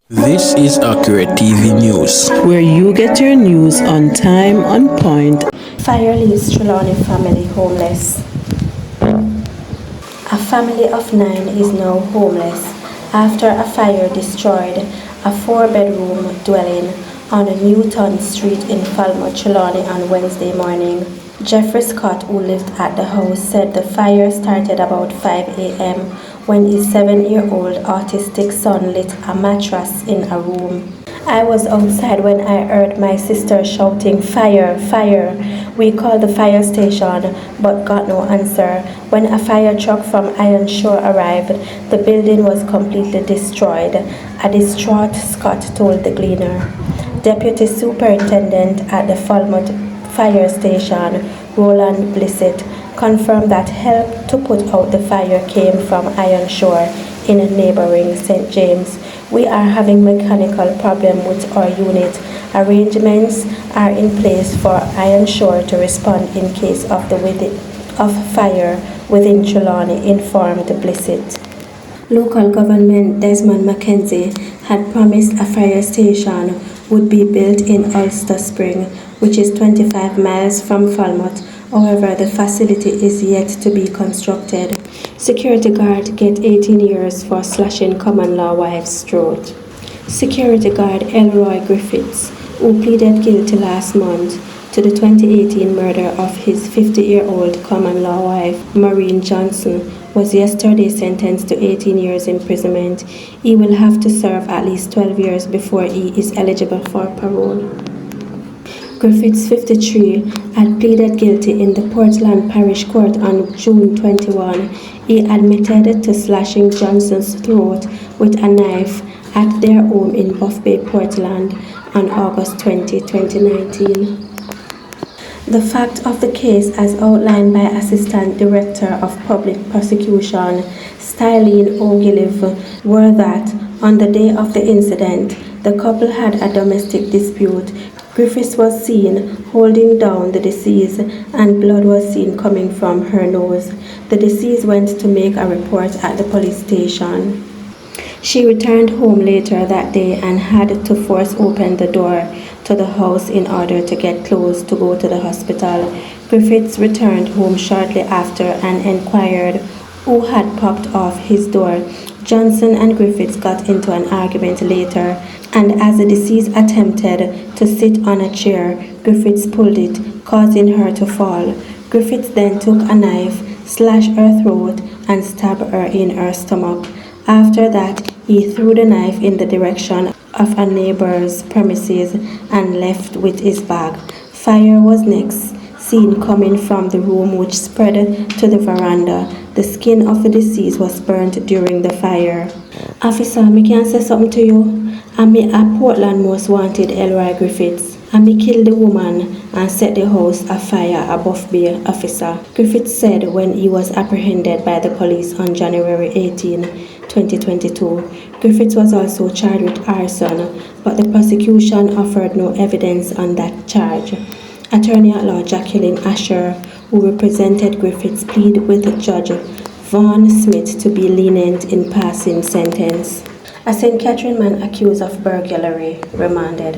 This is Accurate TV News, where you get your news on time, on point. Fire leaves Trelawney family homeless. A family of 9 is now homeless after a fire destroyed a 4-bedroom dwelling on Newton Street in Falmouth, Trelawney on Wednesday morning. Jeffrey Scott, who lived at the house, said the fire started about 5 a.m. when his 7-year-old autistic son lit a mattress in a room. I was outside when I heard my sister shouting, "Fire, fire." We called the fire station but got no answer. When a fire truck from Iron Shore arrived, the building was completely destroyed, a distraught Scott told the Gleaner. Deputy Superintendent at the Falmouth Fire Station, Roland Blissett, confirmed that help to put out the fire came from Iron Shore in neighboring St. James. "We are having mechanical problem with our unit. Arrangements are in place for Iron Shore to respond in case of fire within Trelawney," informed Blissett. Local government Desmond McKenzie had promised a fire station would be built in Ulster Spring, which is 25 miles from Falmouth. However, the facility is yet to be constructed. Security guard get 18 years for slashing common law wife's throat. Security guard Elroy Griffith, who pleaded guilty last month to the 2018 murder of his 50-year-old common law wife, Mourine Johnson, was yesterday sentenced to 18 years imprisonment. He will have to serve at least 12 years before he is eligible for parole. Griffiths, 53, had pleaded guilty in the Portland Parish Court on June 21. He admitted to slashing Johnson's throat with a knife at their home in Buff Bay, Portland on August 20, 2019. The fact of the case, as outlined by Assistant Director of Public Prosecution Styleen O'Gillive, were that on the day of the incident, the couple had a domestic dispute. Griffiths was seen holding down the deceased and blood was seen coming from her nose. The deceased went to make a report at the police station. She returned home later that day and had to force open the door to the house in order to get clothes to go to the hospital. Griffiths returned home shortly after and inquired who had popped off his door. Johnson and Griffiths got into an argument later, and as the deceased attempted to sit on a chair, Griffiths pulled it, causing her to fall. Griffiths then took a knife, slashed her throat, and stabbed her in her stomach. After that, he threw the knife in the direction of a neighbor's premises and left with his bag. Fire was next seen coming from the room, which spread to the veranda. The skin of the deceased was burnt during the fire. "Officer, me can say something to you? I'm a Portland most wanted Elroy Griffiths. And me killed the woman and set the house afire, a Buff Bay officer," Griffiths said when he was apprehended by the police on January 18, 2022. Griffiths was also charged with arson, but the prosecution offered no evidence on that charge. Attorney-at-law Jacqueline Asher, who represented Griffiths, pleaded with Judge Vaughn Smith to be lenient in passing sentence. A St. Catherine man accused of burglary remanded.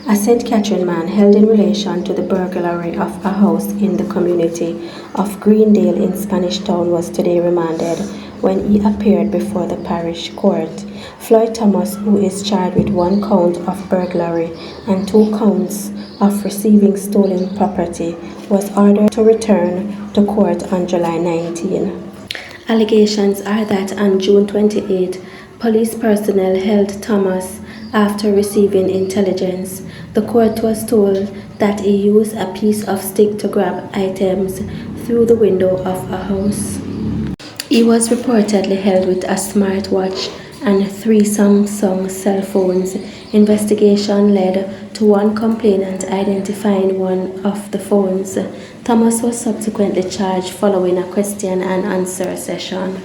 A St. Catherine man held in relation to the burglary of a house in the community of Greendale in Spanish Town was today remanded when he appeared before the parish court. Floyd Thomas, who is charged with 1 count of burglary and 2 counts of receiving stolen property, was ordered to return to court on July 19. Allegations are that on June 28, police personnel held Thomas after receiving intelligence. The court was told that he used a piece of stick to grab items through the window of a house. He was reportedly held with a smartwatch and 3 Samsung cell phones. Investigation led to one complainant identifying one of the phones. Thomas was subsequently charged following a question and answer session.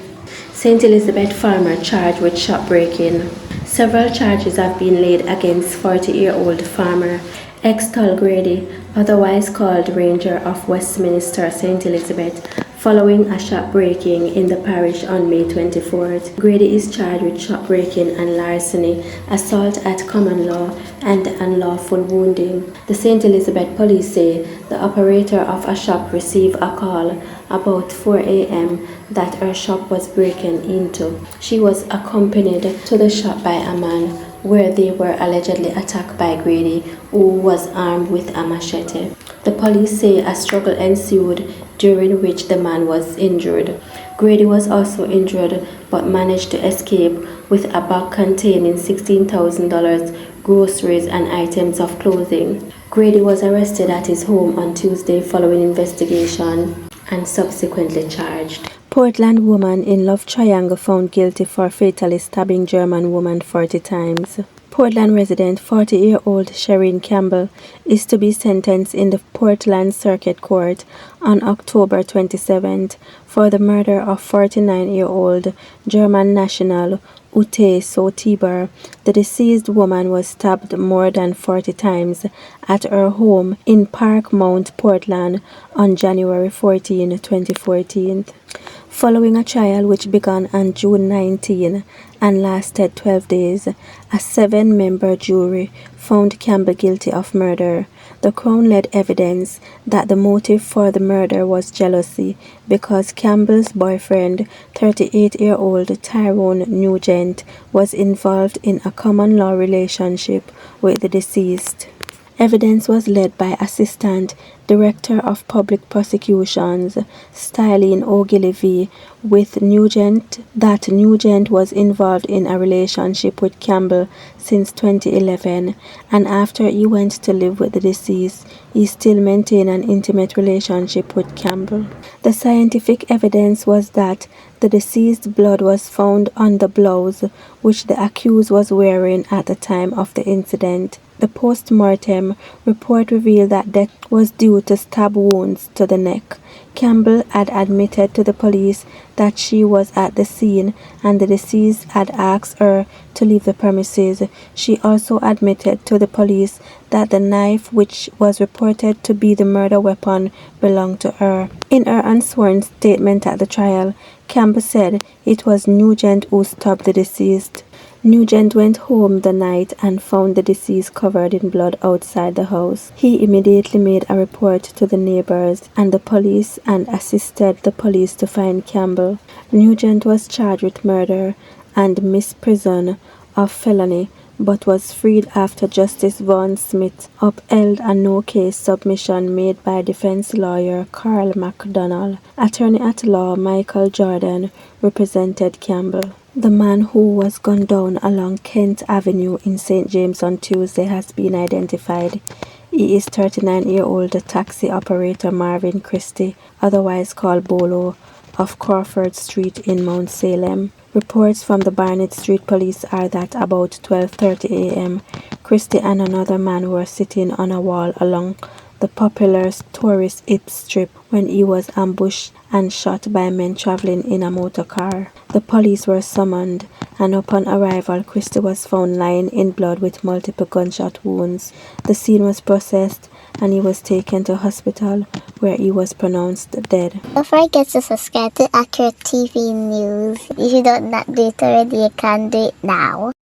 St. Elizabeth farmer charged with shopbreaking. Several charges have been laid against 40-year-old farmer X. Grady, otherwise called Ranger of Westminster, St. Elizabeth, following a shop breaking in the parish on May 24th. Grady is charged with shop breaking and larceny, assault at common law, and unlawful wounding. The St. Elizabeth police say the operator of a shop received a call about 4 a.m. that her shop was broken into. She was accompanied to the shop by a man, where they were allegedly attacked by Grady, who was armed with a machete. The police say a struggle ensued, during which the man was injured. Grady was also injured but managed to escape with a bag containing $16,000, groceries, and items of clothing. Grady was arrested at his home on Tuesday following investigation and subsequently charged. Portland woman in love triangle found guilty for fatally stabbing German woman 40 times. Portland resident 40-year-old Shereen Campbell is to be sentenced in the Portland Circuit Court on October 27th for the murder of 49-year-old German national Ute Sotiber. The deceased woman was stabbed more than 40 times at her home in Parkmount, Portland on January 14, 2014. Following a trial which began on June 19 and lasted 12 days, a 7-member jury found Campbell guilty of murder. The Crown led evidence that the motive for the murder was jealousy because Campbell's boyfriend, 38-year-old Tyrone Nugent, was involved in a common law relationship with the deceased. Evidence was led by Assistant Director of Public Prosecutions, Styline Ogilvy, with Nugent was involved in a relationship with Campbell since 2011, and after he went to live with the deceased, he still maintained an intimate relationship with Campbell. The scientific evidence was that the deceased's blood was found on the blouse which the accused was wearing at the time of the incident. The post-mortem report revealed that death was due to stab wounds to the neck. Campbell had admitted to the police that she was at the scene and the deceased had asked her to leave the premises. She also admitted to the police that the knife, which was reported to be the murder weapon, belonged to her. In her unsworn statement at the trial, Campbell said it was Nugent who stabbed the deceased. Nugent went home the night and found the deceased covered in blood outside the house. He immediately made a report to the neighbors and the police and assisted the police to find Campbell. Nugent was charged with murder and misprision of felony, but was freed after Justice Vaughn Smith upheld a no-case submission made by defense lawyer Carl McDonnell. Attorney at law Michael Jordan represented Campbell. The man who was gunned down along Kent Avenue in St. James on Tuesday has been identified. He is 39-year-old taxi operator Marvin Christie, otherwise called Bolo, of Crawford Street in Mount Salem. Reports from the Barnett Street Police are that about 12:30 a.m., Christie and another man were sitting on a wall along the popular tourist hip strip when he was ambushed and shot by men traveling in a motor car. The police were summoned, and upon arrival, Christie was found lying in blood with multiple gunshot wounds. The scene was processed, and he was taken to hospital, where he was pronounced dead. Don't forget to subscribe to Accurate TV News. If you don't not do it already, you can do it now.